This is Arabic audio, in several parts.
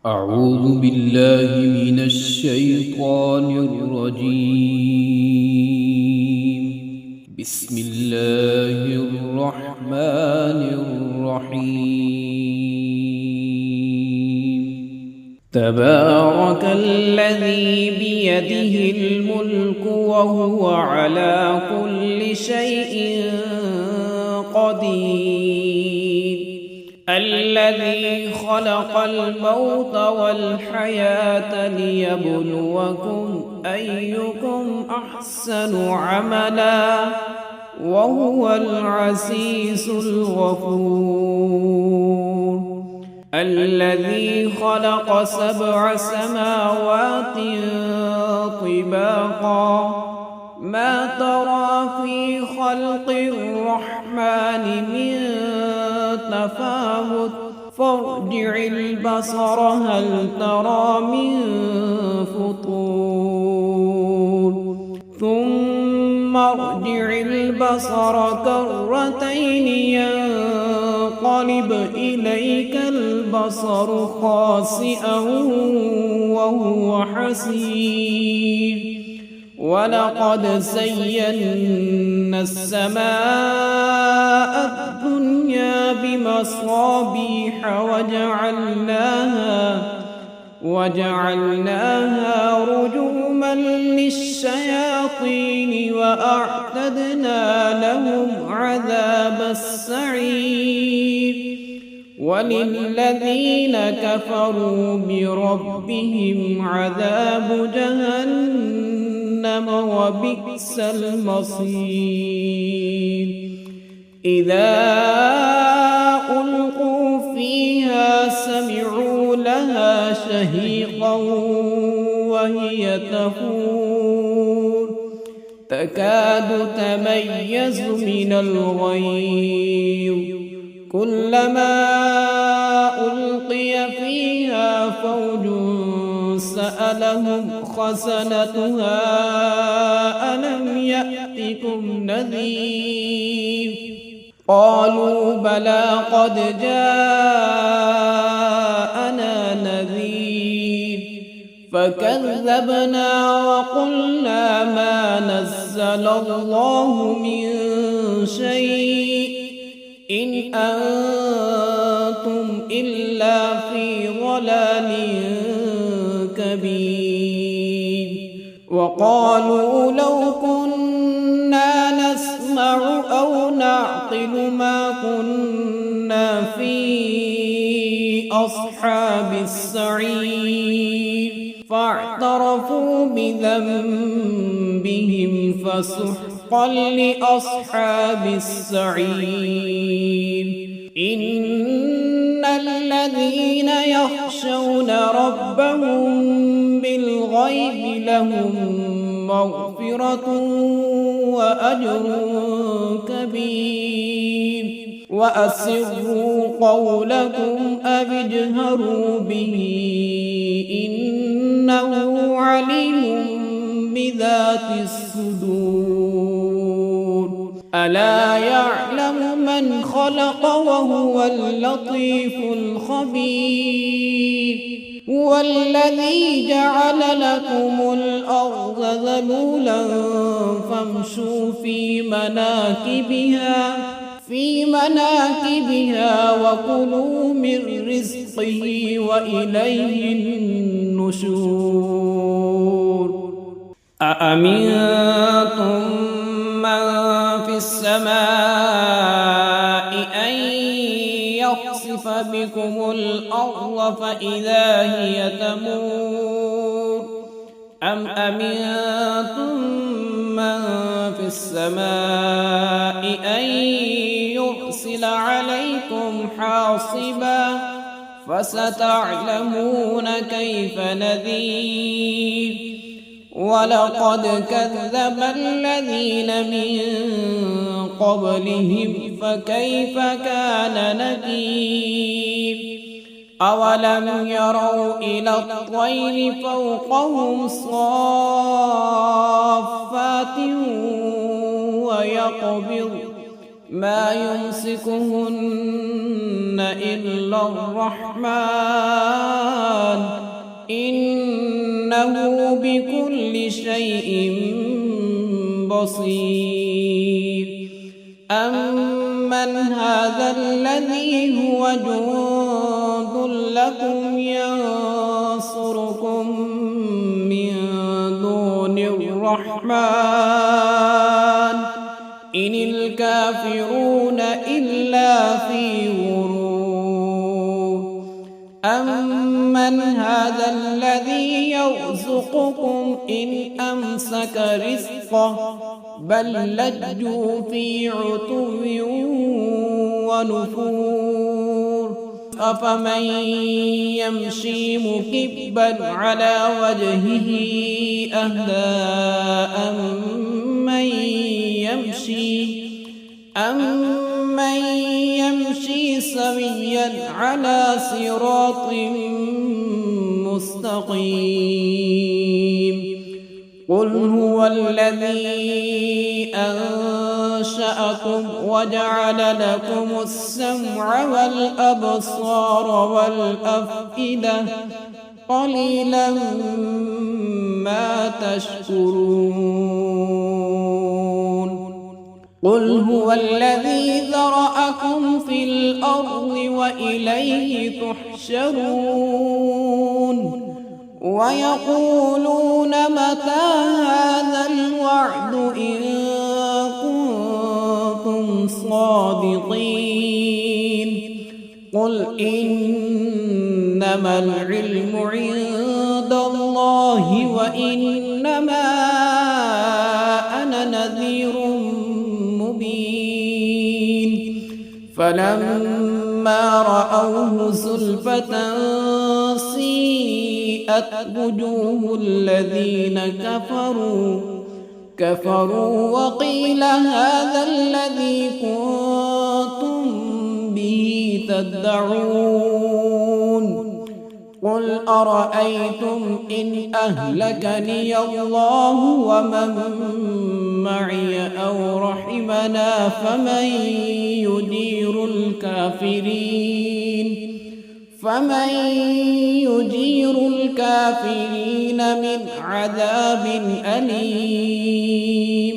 أعوذ بالله من الشيطان الرجيم. بسم الله الرحمن الرحيم. تبارك الذي بيده الملك وهو على كل شيء قدير. الذي خلق الموت والحياة ليبلوكم أيكم أحسن عملا وهو العزيز الغفور. الذي خلق 7 سماوات طباقا ما ترى في خلق الرحمن من تفاوت فارجع البصر هل ترى من فطور ثم ارجع البصر كرتين ينقلب إليك البصر خاسئا وهو حسير. ولقد زينا السماء الدنيا بمصابيح وجعلناها رجوما للشياطين وأعتدنا لهم عذاب السعير. وللذين كفروا بربهم عذاب جهنم وبئس المصير. إذا ألقوا فيها سمعوا لها شهيقا وهي تفور تكاد تميز من الغيظ كلما ألقي فيها فوج سألهم خزنتها ألم يأتكم نذير قالوا بلى قد جاءنا نذير فكذبنا وقلنا ما نزل الله من شيء إن أنتم إلا في ضلال كبير. وقالوا لو كنا نسمع أو نعقل ما كنا في أصحاب السعير فاعترفوا بذنبهم فسحقا لأصحاب السعير. إن الذين يخشون ربهم بالغيب لهم مغفرة وأجر كبير. وأسروا قولكم أو اجهروا به إنه عليم بذات الصدور. ألا يعلم من خلق وهو اللطيف الخبير. هو الذي جعل لكم الأرض ذلولا فامشوا في مناكبها وكلوا من رزقه وإليه النشور. أأمنتم من في السماء أن يخسف بكم الأرض فإذا هي تمور أم أمنتم من في السماء أن يرسل عليكم حاصبا فستعلمون كيف نذير. ولقد كذب الذين من قبلهم فكيف كان نذير. أولم يروا إلى الطير فوقهم صافات ويقبض ما يمسكهن إلا الرحمن إنه بكل شيء بصير. أمن هذا الذي هو جند لكم ينصركم من دون الرحمن إن الكافرون إلا في غرور. أمن هذا الذي يرزقكم إن أمسك رزقه بل لجوا في عتو ونفور. أفمن يمشي مكبا على وجهه أهدى أمن يمشي سويا على صراط مستقيم. قل هو الذي أنشأكم وجعل لكم السمع والأبصار والأفئدة قليلا ما تشكرون. قل هو الذي ذرأكم في الأرض وإليه تحشرون. ويقولون متى هذا الوعد إن كنتم صادقين. قل إنما العلم عند الله وإنما أنا نذير مبين. فلما رأوه زلفة سيئت وجوه الذين كفروا وقيل هذا الذي كنتم به تدعون. قل أرأيتم إن أهلكني الله ومن معي أو رحمنا فمن يجير الكافرين من عذاب أليم.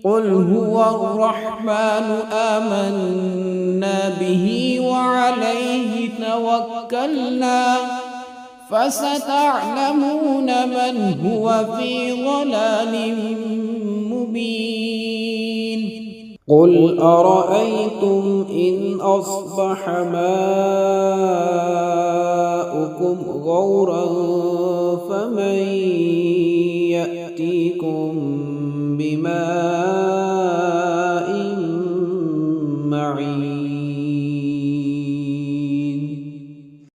قل هو الرحمن آمنا به وعليه توكلنا فستعلمون من هو في ضلال مبين. قل أرأيتم إن أصبح ماؤكم غورا فمن يأتيكم بماء معين.